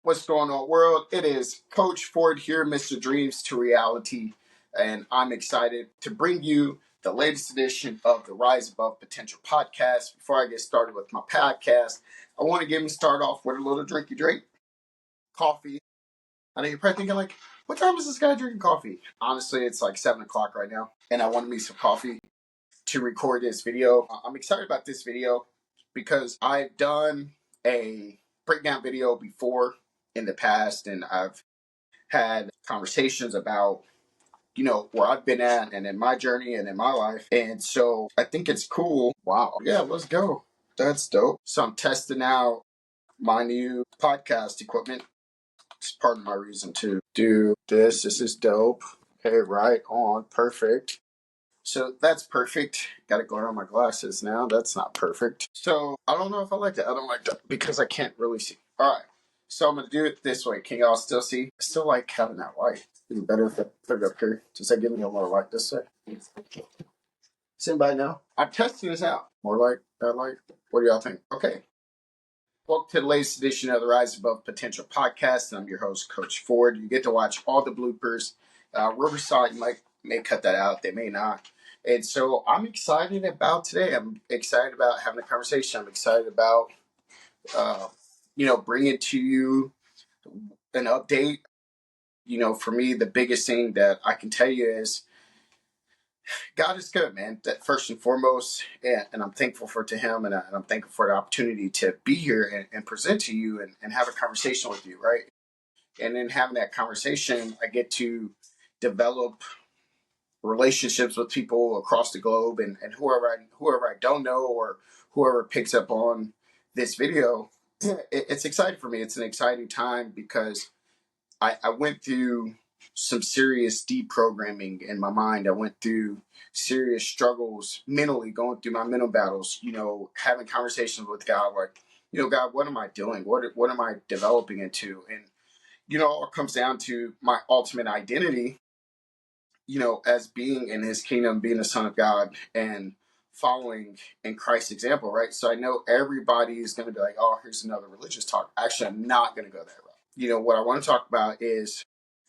What's going on, world? It is Coach Ford here, Mr. Dreams to Reality, and I'm excited to bring you the latest edition of the Rise Above Potential podcast. Before I get started with my podcast, I want to get me start off with a little drinky drink, coffee. I know you're probably thinking, like, what time is this guy drinking coffee? Honestly, it's like 7 o'clock right now, and I wanted me some coffee to record this video. I'm excited about this video because I've done a breakdown video before in the past, and I've had conversations about, where I've been at and in my journey and in my life. And so I think it's cool. Wow. Yeah, let's go. That's dope. So I'm testing out my new podcast equipment. It's part of my reason to do this. This is dope. Okay, right on. Perfect. So that's perfect. Got to go on my glasses now. That's not perfect. So I don't know if I like that. I don't like that because I can't really see. All right. So I'm going to do it this way. Can y'all still see? I still like having that light. Is it better if I put it up here? Does that give me a more light this way? Does anybody know? I'm testing this out. More light? That light? What do y'all think? Okay. Welcome to the latest edition of the Rise Above Potential podcast. I'm your host, Coach Ford. You get to watch all the bloopers. Riverside, you may cut that out. They may not. And so I'm excited about today. I'm excited about having a conversation. I'm excited about, bringing to you an update. For me, the biggest thing that I can tell you is God is good, man. That first and foremost, and I'm thankful to Him, and I'm thankful for the opportunity to be here and present to you and have a conversation with you, right? And in having that conversation, I get to develop relationships with people across the globe, and whoever I don't know or whoever picks up on this video, it's exciting for me. It's an exciting time because I went through some serious deprogramming in my mind. I went through serious struggles mentally, going through my mental battles, having conversations with God, like, God, what am I doing? What am I developing into? And, all it comes down to my ultimate identity, as being in His kingdom, being a son of God and following in Christ's example, right? So I know everybody is going to be like, oh, here's another religious talk. Actually, I'm not going to go that route. What I want to talk about is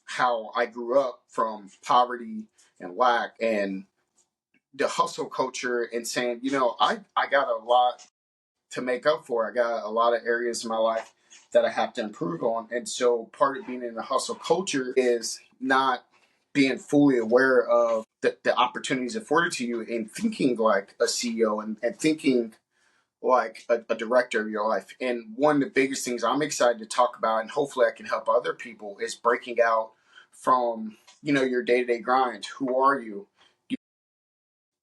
how I grew up from poverty and lack and the hustle culture and saying, I got a lot to make up for. I got a lot of areas in my life that I have to improve on. And so part of being in the hustle culture is not being fully aware of the opportunities afforded to you and thinking like a CEO and thinking like a director of your life. And one of the biggest things I'm excited to talk about, and hopefully I can help other people, is breaking out from, your day-to-day grind. Who are you?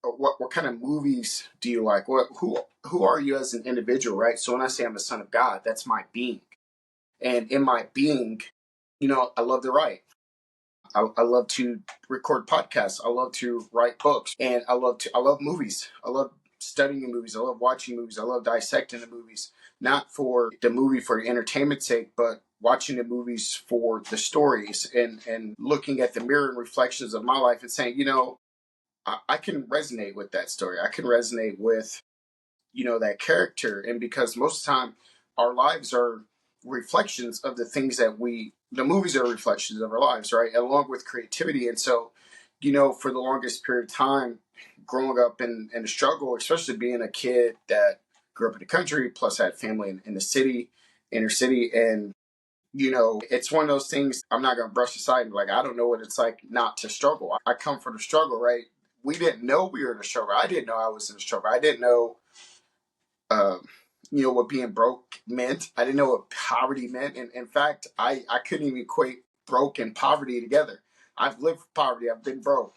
What kind of movies do you like? Who are you as an individual, right? So when I say I'm a son of God, that's my being. And in my being, I love to write. I love to record podcasts. I love to write books, and I love movies. I love studying movies. I love watching movies. I love dissecting the movies, not for the movie for the entertainment's sake, but watching the movies for the stories and looking at the mirror and reflections of my life and saying, I can resonate with that story. I can resonate with, that character. And because most of the time our lives are reflections of the things that the movies are reflections of our lives, right? Along with creativity. And so, for the longest period of time, growing up in the struggle, especially being a kid that grew up in the country, plus had family in the city, inner city. And, it's one of those things I'm not going to brush aside and be like, I don't know what it's like not to struggle. I come from the struggle, right? We didn't know we were in a struggle. I didn't know I was in a struggle. I didn't know what being broke meant. I didn't know what poverty meant. And in fact, I couldn't even equate broke and poverty together. I've lived for poverty. I've been broke,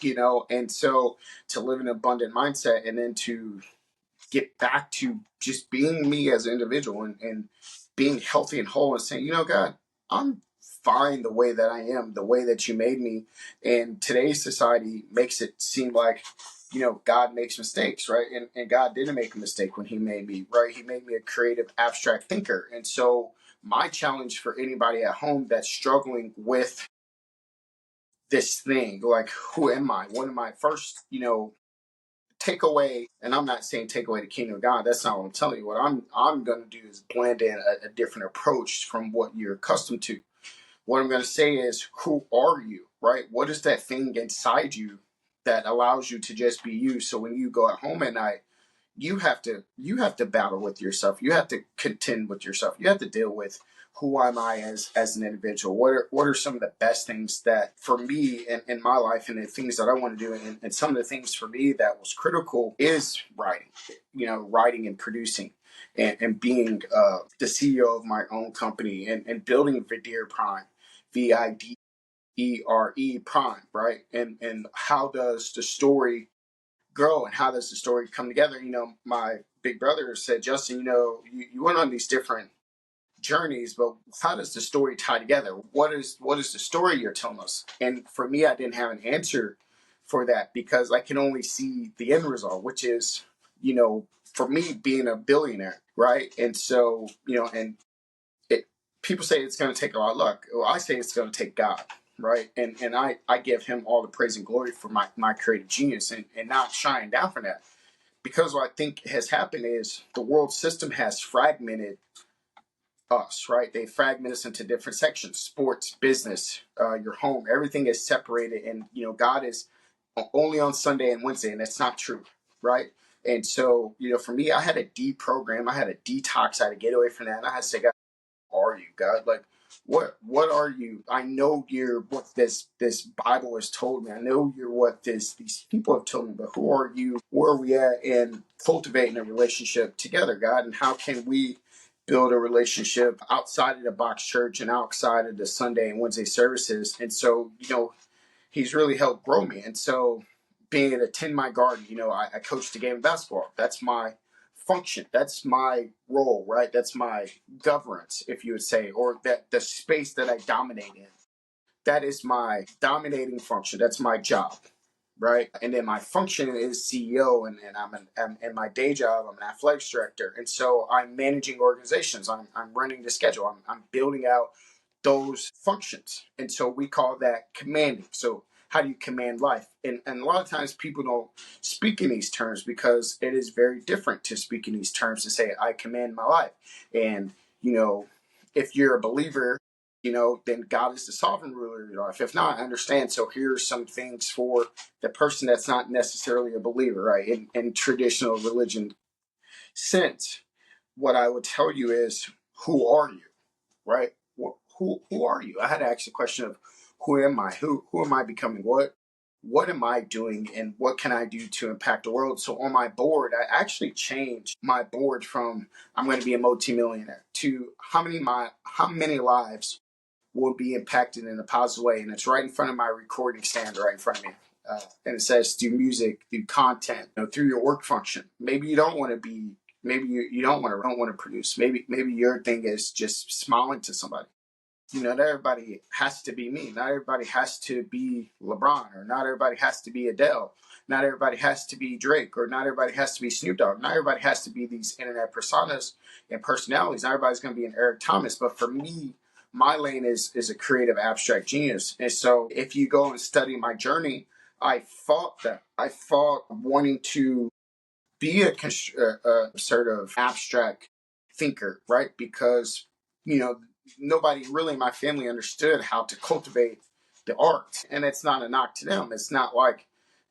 and so to live in an abundant mindset and then to get back to just being me as an individual and being healthy and whole and saying, God, I'm fine the way that I am, the way that you made me. And today's society makes it seem like, God makes mistakes, right? And God didn't make a mistake when He made me, right? He made me a creative, abstract thinker. And so my challenge for anybody at home that's struggling with this thing, like, who am I? One of my first, take away, and I'm not saying take away the kingdom of God. That's not what I'm telling you. What I'm going to do is blend in a different approach from what you're accustomed to. What I'm going to say is, who are you, right? What is that thing inside you that allows you to just be you? So when you go at home at night, you have to battle with yourself. You have to contend with yourself. You have to deal with, who am I as an individual? What are some of the best things that for me in my life, and the things that I want to do, and some of the things for me that was critical is writing. Writing and producing, and being the CEO of my own company, and building Videre Prime, VIDERE Prime, right? And how does the story grow, and how does the story come together? My big brother said, Justin, you went on these different journeys, but how does the story tie together? What is the story you're telling us? And for me, I didn't have an answer for that, because I can only see the end result, which is, for me, being a billionaire, right? And so, and it, people say it's going to take a lot of luck. Well, I say it's going to take God, right? And I give him all the praise and glory for my creative genius, and not shying down from that. Because what I think has happened is the world system has fragmented us, right? They fragment us into different sections: sports, business, your home. Everything is separated, and God is only on Sunday and Wednesday, and that's not true, right? And so, for me, I had to deprogram, I had to detox, I had to get away from that, and I had to say, God, who are you, God? Like, what are you? I know you're what this Bible has told me. I know you're what these people have told me, but who are you? Where are we at in cultivating a relationship together, God? And how can we build a relationship outside of the box church and outside of the Sunday and Wednesday services? And so, he's really helped grow me. And so, being able to tend my garden, I coach the game of basketball. That's my function. That's my role, right? That's my governance, if you would say, or that the space that I dominate in. That is my dominating function. That's my job, right? And then my function is CEO, and I'm in my day job, I'm an athletics director. And so I'm managing organizations. I'm running the schedule. I'm building out those functions. And so we call that commanding. So how do you command life? And a lot of times people don't speak in these terms, because it is very different to speak in these terms, to say, I command my life. And, if you're a believer, then God is the sovereign ruler of your life. If not, I understand. So here's some things for the person that's not necessarily a believer, right? In traditional religion sense, what I would tell you is, who are you, right? Who are you? I had to ask the question of, who am I? Who am I becoming? What am I doing, and what can I do to impact the world? So on my board, I actually changed my board from, I'm going to be a multimillionaire, to how many lives will be impacted in a positive way. And it's right in front of my recording stand, right in front of me. And it says, through music, through content, through your work function. Maybe you don't want to be, maybe you don't want to produce. Maybe your thing is just smiling to somebody. Not everybody has to be me. Not everybody has to be LeBron, or not everybody has to be Adele. Not everybody has to be Drake, or not everybody has to be Snoop Dogg. Not everybody has to be these internet personas and personalities. Not everybody's going to be an Eric Thomas. But for me, my lane is a creative abstract genius. And so if you go and study my journey, I fought that. I fought wanting to be a sort of abstract thinker, right? Because, nobody really in my family understood how to cultivate the art. And it's not a knock to them. It's not like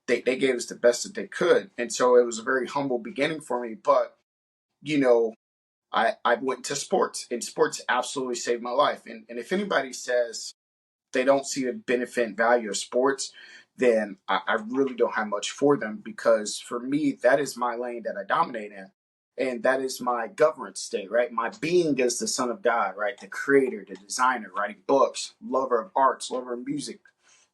they gave us the best that they could. And so it was a very humble beginning for me. But, I went to sports, and sports absolutely saved my life. And if anybody says they don't see the benefit and value of sports, then I really don't have much for them, because for me, that is my lane that I dominate in. And that is my governance state, right? My being is the son of God, right? The creator, the designer, writing books, lover of arts, lover of music,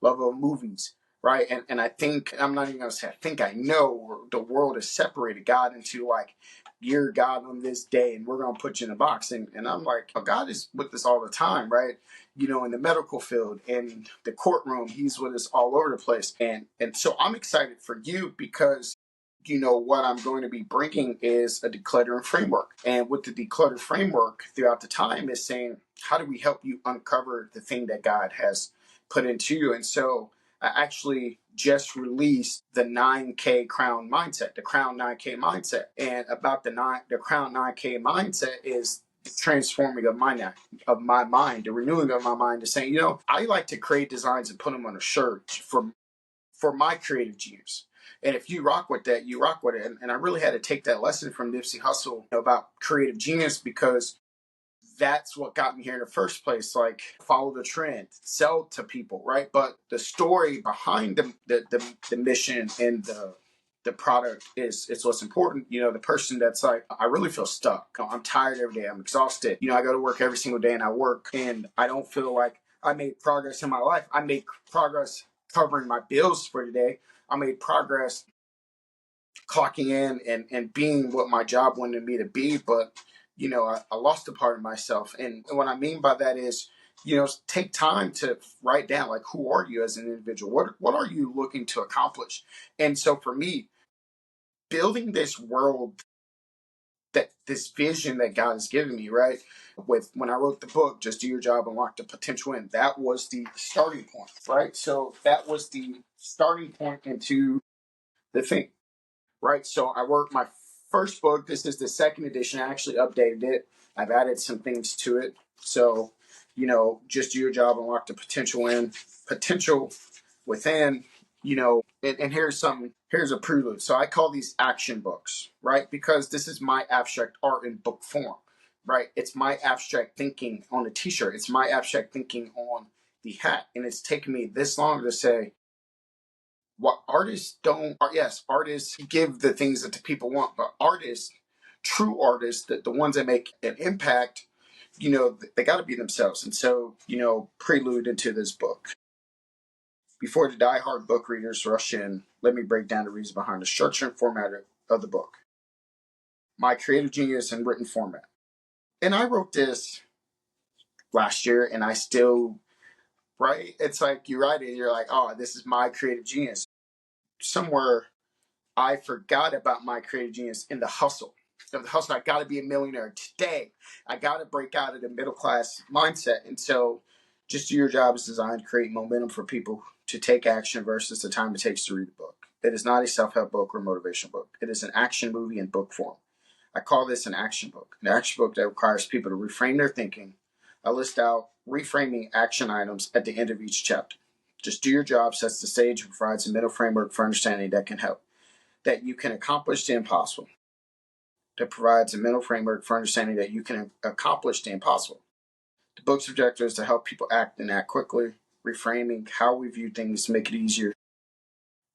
lover of movies, right? And I think, I'm not even going to say I think, I know the world has separated God into, like, you're God on this day, and we're going to put you in a box. And I'm like, oh, God is with us all the time, right? In the medical field, in the courtroom, he's with us all over the place. And so I'm excited for you, because what I'm going to be bringing is a decluttering framework. And with the declutter framework, throughout the time, is saying, how do we help you uncover the thing that God has put into you? And so actually, just released the 9K Crown Mindset, the Crown 9K Mindset. And about the Crown 9K Mindset is the transforming of my mind, the renewing of my mind, to saying, I like to create designs and put them on a shirt for my creative genius. And if you rock with that, you rock with it. And I really had to take that lesson from Nipsey Hussle about creative genius, because that's what got me here in the first place. Like, follow the trend, sell to people, right? But the story behind the mission and the product is what's important. The person that's like, I really feel stuck. I'm tired every day. I'm exhausted. I go to work every single day and I work and I don't feel like I made progress in my life. I made progress covering my bills for today. I made progress clocking in and being what my job wanted me to be, but I lost a part of myself. And what I mean by that is, take time to write down, like, who are you as an individual? What are you looking to accomplish? And so for me, building this world, that this vision that God has given me, right? When I wrote the book, Just Do Your Job, Unlock the Potential In, that was the starting point, right? So that was the starting point into the thing. Right? So I wrote my first book. This is the second edition. I actually updated it. I've added some things to it. So, just do your job, unlock the potential within, and here's a prelude. So I call these action books, right? Because this is my abstract art in book form, right? It's my abstract thinking on a t-shirt. It's my abstract thinking on the hat. And it's taken me this long to say, what artists don't, yes, artists give the things that the people want, but true artists, the ones that make an impact, they got to be themselves. And so, prelude into this book. Before the die-hard book readers rush in, let me break down the reason behind the structure and format of the book. My creative genius in written format. And I wrote this last year, and I still, right? It's like you write it, and you're like, oh, this is my creative genius. Somewhere I forgot about my creative genius in the hustle. I got to be a millionaire today. I got to break out of the middle class mindset. And so, Just Do Your Job is designed to create momentum for people to take action versus the time it takes to read a book. It is not a self-help book or motivation book. It is an action movie in book form. I call this an action book that requires people to reframe their thinking. I list out reframing action items at the end of each chapter. Just Do Your Job sets the stage and provides a mental framework for understanding that can help. That you can accomplish the impossible. That provides a mental framework for understanding that you can accomplish the impossible. The book's objective is to help people act and act quickly, reframing how we view things to make it easier.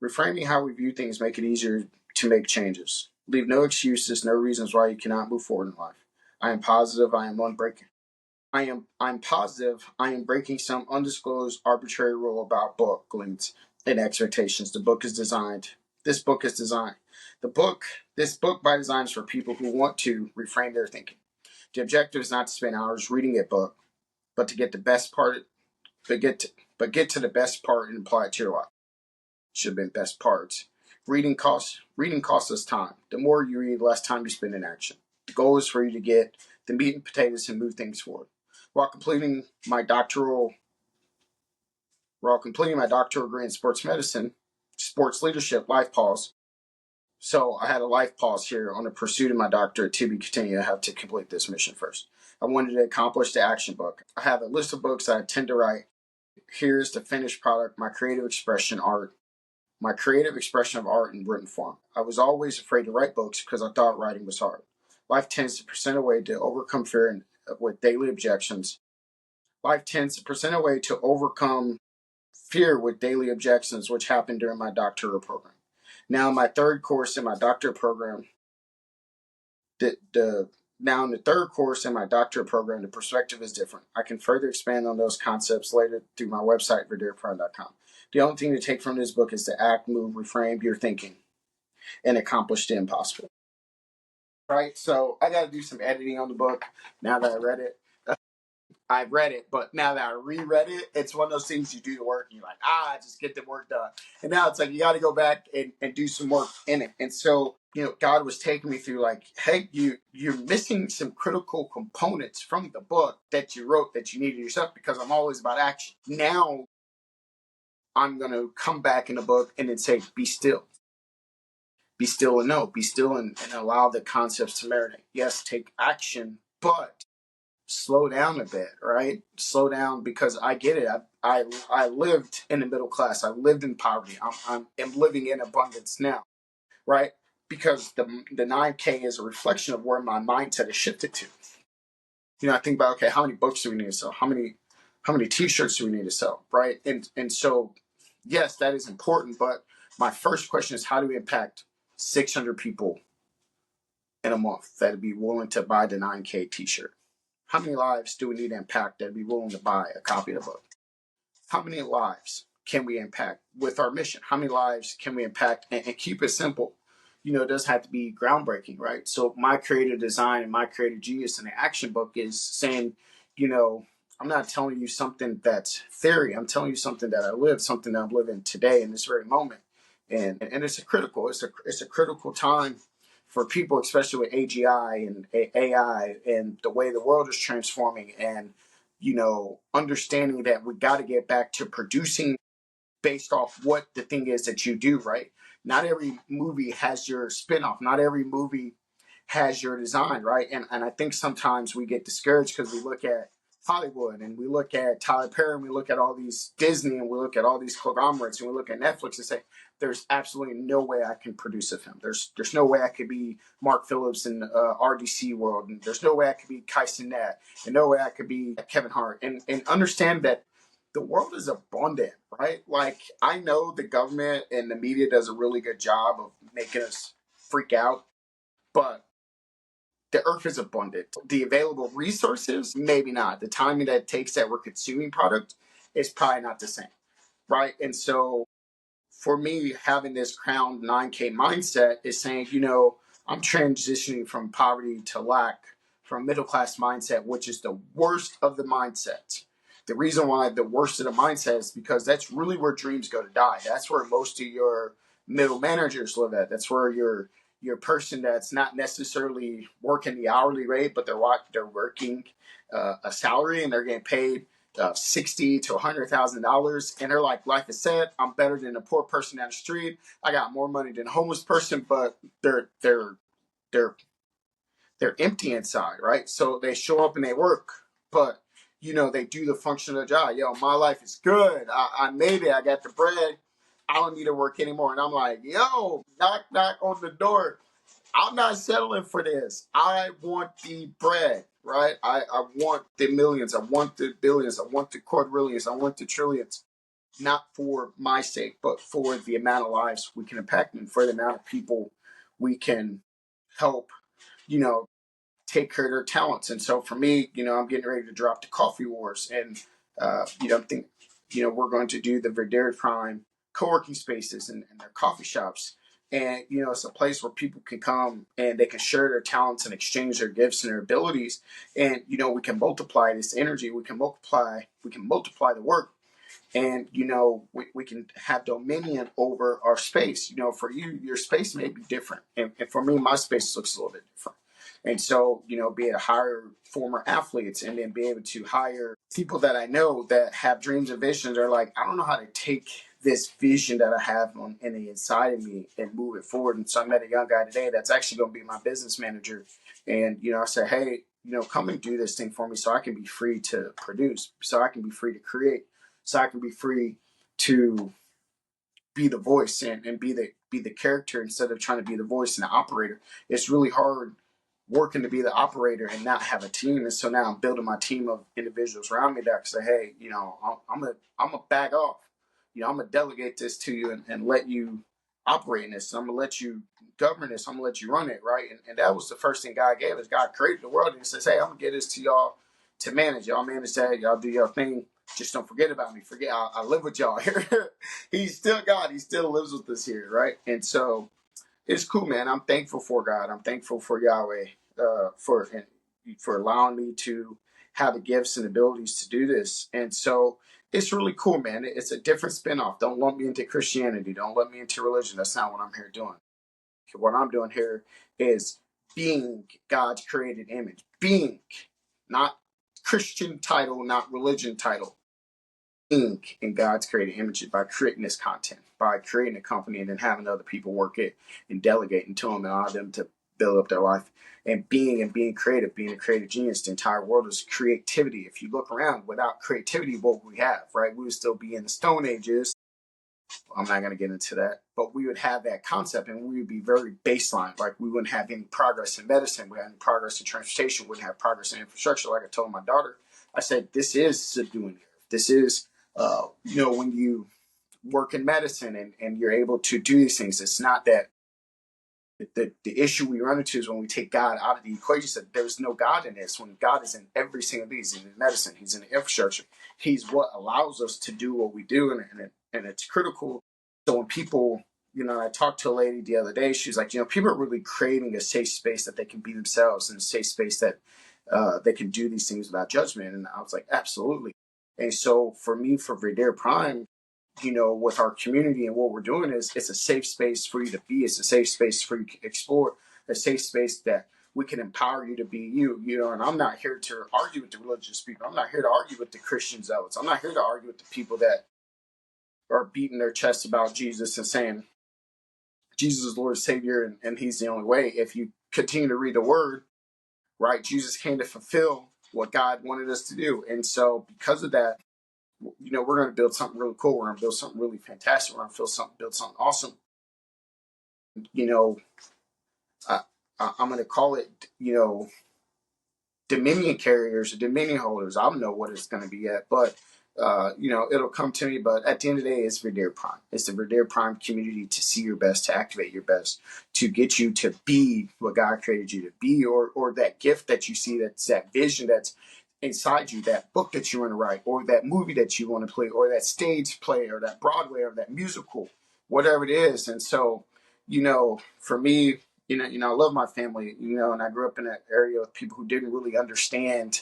Reframing how we view things make it easier to make changes. Leave no excuses, no reasons why you cannot move forward in life. I am positive I am unbreaking. I'm positive I am breaking some undisclosed arbitrary rule about book lengths and expectations. This book is designed. This book by design is for people who want to reframe their thinking. The objective is not to spend hours reading a book, but to get the best part, get to the best part and apply it to your life. Should have been best parts. Reading costs us time. The more you read, the less time you spend in action. The goal is for you to get the meat and potatoes and move things forward. While completing my doctoral degree in sports medicine, sports leadership, life pause. So I had a life pause here on the pursuit of my doctorate to be continued. I have to complete this mission first. I wanted to accomplish the action book. I have a list of books that I tend to write. Here's the finished product, my creative expression of art in written form. I was always afraid to write books because I thought writing was hard. Life tends to present a way to overcome fear with daily objections. Life tends to present a way to overcome fear with daily objections, which happened during my doctoral program. Now, in my third course in my doctorate program, the perspective is different. I can further expand on those concepts later through my website, verdeerprime.com. The only thing to take from this book is to act, move, reframe your thinking, and accomplish the impossible. Right? So I got to do some editing on the book now that I read it. I read it, but now that I reread it, it's one of those things you do the work and you're like, just get the work done. And now it's like, you got to go back and do some work in it. And so, God was taking me through like, hey, you're missing some critical components from the book that you wrote that you needed yourself, because I'm always about action. Now I'm going to come back in the book and then say, be still. Be still and know. Be still and allow the concepts to marinate. Yes, take action, but slow down a bit, right? Slow down, because I get it. I lived in the middle class. I lived in poverty. I'm living in abundance now, right? Because the 9K is a reflection of where my mindset is shifted to. I think about, okay, how many books do we need to sell? How many T-shirts do we need to sell, right? And so, yes, that is important. But my first question is, how do we impact 600 people in a month that'd be willing to buy the 9K T-shirt? How many lives do we need to impact that'd be willing to buy a copy of the book? How many lives can we impact with our mission? How many lives can we impact, and keep it simple? It doesn't have to be groundbreaking, right? So my creative design and my creative genius in the action book is saying, I'm not telling you something that's theory. I'm telling you something that I live, something that I'm living today in this very moment. And it's it's a critical time for people, especially with AGI and AI and the way the world is transforming, and understanding that we got to get back to producing based off what the thing is that you do, right? Not every movie has your spinoff. Not every movie has your design, right? And I think sometimes we get discouraged because we look at Hollywood and we look at Tyler Perry and we look at all these Disney and we look at all these conglomerates and we look at Netflix and say, there's absolutely no way I can produce a film. There's no way I could be Mark Phillips in RDC World, and there's no way I could be Kai Cenat, and no way I could be Kevin Hart. And understand that the world is abundant, right? Like, I know the government and the media does a really good job of making us freak out, but the earth is abundant. The available resources, maybe not. The timing that it takes that we're consuming product is probably not the same, right? And so for me, having this crown 9K mindset is saying, I'm transitioning from poverty to lack, from middle class mindset, which is the worst of the mindsets. The reason why the worst of the mindset is because that's really where dreams go to die. That's where most of your middle managers live at. That's where your person that's not necessarily working the hourly rate, but they're working a salary and they're getting paid $60,000 to $100,000, and they're like, life is set. I'm better than a poor person down the street. I got more money than a homeless person, but they're empty inside, right? So they show up and they work, but they do the function of the job. My life is good. I made it. I got the bread. I don't need to work anymore. And I'm like, knock knock on the door. I'm not settling for this. I want the bread, right? I want the millions. I want the billions. I want the quadrillions. I want the trillions. Not for my sake, but for the amount of lives we can impact and for the amount of people we can help, you know, take care of their talents. And so for me, I'm getting ready to drop the Coffee Wars, and I think we're going to do the Verdere Prime co-working spaces and their coffee shops. And it's a place where people can come and they can share their talents and exchange their gifts and their abilities. And we can multiply this energy. We can multiply the work, and we can have dominion over our space. For you, your space may be different, and for me, my space looks a little bit different. And so be able to hire former athletes, and then be able to hire people that I know that have dreams and visions. Are like, I don't know how to take this vision that I have in the inside of me and move it forward. And so I met a young guy today that's actually going to be my business manager. And I said, hey, come and do this thing for me so I can be free to produce, so I can be free to create, so I can be free to be the voice and be the character instead of trying to be the voice and the operator. It's really hard working to be the operator and not have a team. And so now I'm building my team of individuals around me that can say, hey, I'm gonna back off. I'm gonna delegate this to you and let you operate in this. I'm gonna let you govern this. I'm gonna let you run it, right? And that was the first thing God gave us. God created the world and he says, hey, I'm gonna get this to y'all to manage. Y'all manage that. Y'all do your thing. Just don't forget about me. I live with y'all here. He's still God. He still lives with us here, right? And so it's cool, man. I'm thankful for God. I'm thankful for Yahweh for allowing me to have the gifts and abilities to do this. And so it's really cool, man. It's a different spinoff. Don't lump me into Christianity. Don't lump me into religion. That's not what I'm here doing. What I'm doing here is being God's created image. Being, not Christian title, not religion title. being in God's created images by creating this content, by creating a company and then having other people work it and delegating to them and allow them to build up their life. And being creative, being a creative genius. The entire world is creativity. If you look around, without creativity, what we have, right? We would still be in the Stone Ages. I'm not going to get into that, but we would have that concept and we would be very baseline. Like we wouldn't have any progress in medicine. We wouldn't have any progress in transportation. We wouldn't have progress in infrastructure. Like I told my daughter, I said, this is subduing the earth. This is, when you work in medicine and you're able to do these things, it's not that the issue we run into is when we take God out of the equation. So there's no God in this. When God is in every single thing, he's in medicine, he's in the infrastructure, he's what allows us to do what we do, and it's critical. So when people, I talked to a lady the other day. She's like, people are really creating a safe space that they can be themselves, and a safe space that they can do these things without judgment. And I was like, absolutely. And so for me, for Verdere Prime, with our community and what we're doing is it's a safe space for you to be. It's a safe space for you to explore, a safe space that we can empower you to be you, and I'm not here to argue with the religious people. I'm not here to argue with the Christian zealots. I'm not here to argue with the people that are beating their chests about Jesus and saying Jesus is Lord and Savior and he's the only way. If you continue to read the word, right, Jesus came to fulfill what God wanted us to do. And so because of that, we're going to build something really cool. We're going to build something really fantastic. We're going to build something awesome. I, I'm going to call it, Dominion carriers or Dominion holders. I don't know what it's going to be yet, but it'll come to me. But at the end of the day, it's Verdere Prime. It's the Verdere Prime community to see your best, to activate your best, to get you to be what God created you to be, or that gift that you see, that's that vision that's inside you, that book that you want to write, or that movie that you want to play, or that stage play, or that Broadway, or that musical, whatever it is. And so, for me, I love my family, and I grew up in an area of people who didn't really understand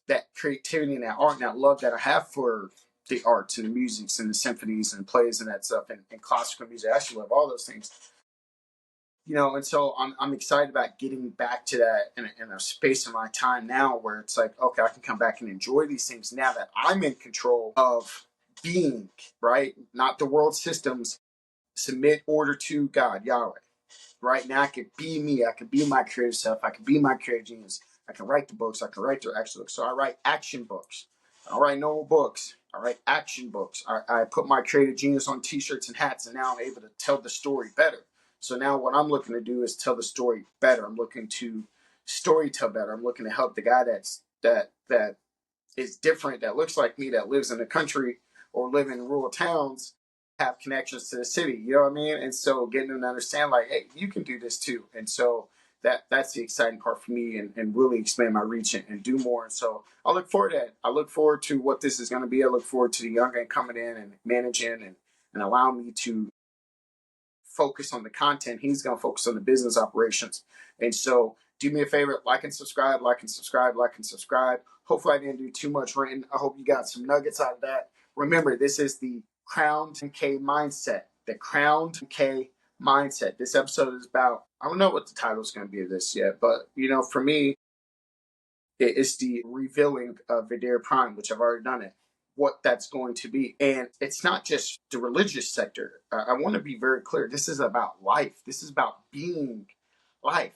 that creativity and that art and that love that I have for the arts and the musics and the symphonies and plays and that stuff and classical music. I actually love all those things, and so I'm excited about getting back to that in a space of my time now where it's like, okay, I can come back and enjoy these things now that I'm in control of being, right? Not the world systems. Submit order to God, Yahweh. Right now, I could be me. I could be my creative self. I could be my creative genius. I can write the books. I can write the action books. So I write action books. I don't write normal books. I write action books. I put my creative genius on T-shirts and hats, and now I'm able to tell the story better. So now what I'm looking to do is tell the story better. I'm looking to story tell better. I'm looking to help the guy that is different, that looks like me, that lives in the country or live in rural towns, have connections to the city. You know what I mean? And so getting them to understand, like, hey, you can do this too. And so that's the exciting part for me, and really expand my reach and do more. And so I look forward to that. I look forward to what this is going to be. I look forward to the young guy coming in and managing and allowing me to focus on the content. He's going to focus on the business operations. And so do me a favor, like and subscribe, like and subscribe, like and subscribe. Hopefully I didn't do too much ranting. I hope you got some nuggets out of that. Remember, this is the Crowned K mindset. The Crowned K mindset. This episode is about, I don't know what the title is going to be of this yet, but for me, it's the revealing of Verdere Prime, which I've already done it, what that's going to be. And it's not just the religious sector. I want to be very clear. This is about life. This is about being life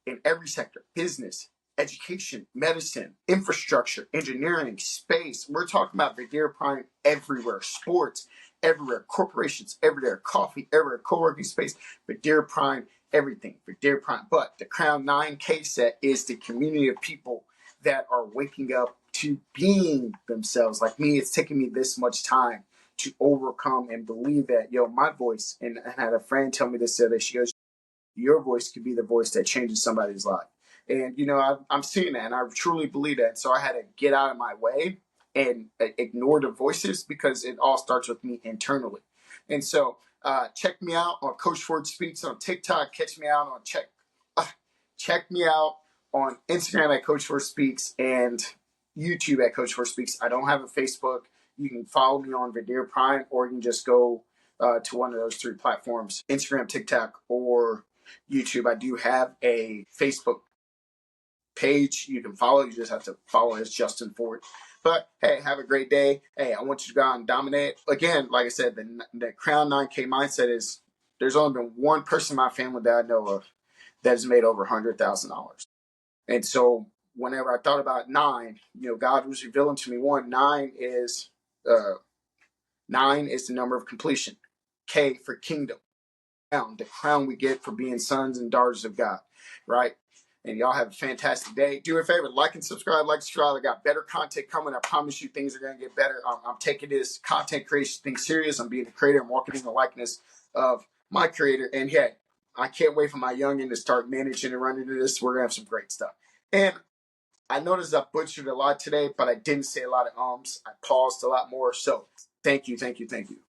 in every sector: business, education, medicine, infrastructure, engineering, space. We're talking about Verdere Prime everywhere: sports, everywhere, corporations, everywhere, coffee, everywhere, co-working space, Verdere Prime, everything, Verdere Prime. But the Crown 9K set is the community of people that are waking up to being themselves. Like me, it's taken me this much time to overcome and believe that, my voice, and I had a friend tell me this the other day. She goes, your voice could be the voice that changes somebody's life. And, I'm seeing that, and I truly believe that. So I had to get out of my way and ignore the voices, because it all starts with me internally. And so check me out on Coach Ford Speaks on TikTok. Check me out on Instagram at Coach Ford Speaks and YouTube at Coach Ford Speaks. I don't have a Facebook. You can follow me on Verdere Prime, or you can just go to one of those three platforms: Instagram, TikTok, or YouTube. I do have a Facebook page you can follow. You just have to follow as Justin Ford. But hey, have a great day. Hey, I want you to go out and dominate. Again, like I said, the Crown 9K mindset is there's only been one person in my family that I know of that has made over $100,000. And so whenever I thought about nine, God was revealing to me uh, nine is the number of completion. K for kingdom. The crown we get for being sons and daughters of God, right? And y'all have a fantastic day. Do me a favor, like and subscribe, I got better content coming. I promise you things are going to get better. I'm taking this content creation thing serious. I'm being the creator and walking in the likeness of my creator. And yeah, I can't wait for my youngin to start managing and running this. We're going to have some great stuff. And I noticed I butchered a lot today, but I didn't say a lot of ums. I paused a lot more. So thank you, thank you, thank you.